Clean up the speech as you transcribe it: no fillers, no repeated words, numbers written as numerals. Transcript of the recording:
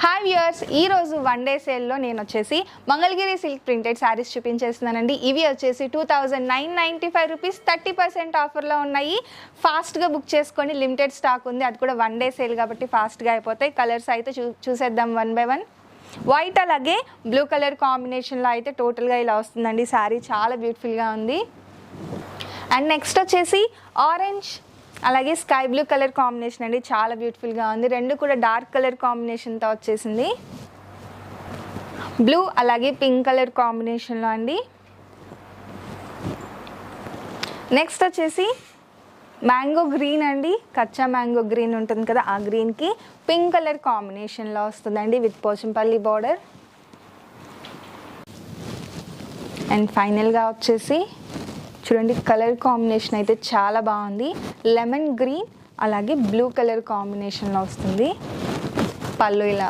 Hi viewers, ఈరోజు one day సేల్లో నేను వచ్చేసి మంగళగిరి సిల్క్ ప్రింటెడ్ శారీస్ చూపించేస్తున్నానండి. ఇవి వచ్చేసి 2995 రూపీస్ 30% ఆఫర్లో ఉన్నాయి. ఫాస్ట్గా బుక్ చేసుకొని, లిమిటెడ్ స్టాక్ ఉంది, అది కూడా వన్ డే సేల్ కాబట్టి ఫాస్ట్గా అయిపోతాయి. కలర్స్ అయితే చూసేద్దాం వన్ బై వన్. వైట్ అలాగే బ్లూ కలర్ కాంబినేషన్లో అయితే టోటల్గా ఇలా వస్తుందండి. శారీ చాలా బ్యూటిఫుల్గా ఉంది. అండ్ నెక్స్ట్ వచ్చేసి ఆరెంజ్ అలాగే స్కై బ్లూ కలర్ కాంబినేషన్ అండి, చాలా బ్యూటిఫుల్గా ఉంది. రెండు కూడా డార్క్ కలర్ కాంబినేషన్తో వచ్చేసింది. బ్లూ అలాగే పింక్ కలర్ కాంబినేషన్లో అండి. నెక్స్ట్ వచ్చేసి మ్యాంగో గ్రీన్ అండి, కచ్చా మ్యాంగో గ్రీన్ ఉంటుంది కదా, ఆ గ్రీన్కి పింక్ కలర్ కాంబినేషన్లో వస్తుందండి విత్ పోచంపల్లి బార్డర్. అండ్ ఫైనల్గా వచ్చేసి చూడండి, కలర్ కాంబినేషన్ అయితే చాలా బాగుంది. లెమన్ గ్రీన్ అలాగే బ్లూ కలర్ కాంబినేషన్లో వస్తుంది. పళ్ళు ఇలా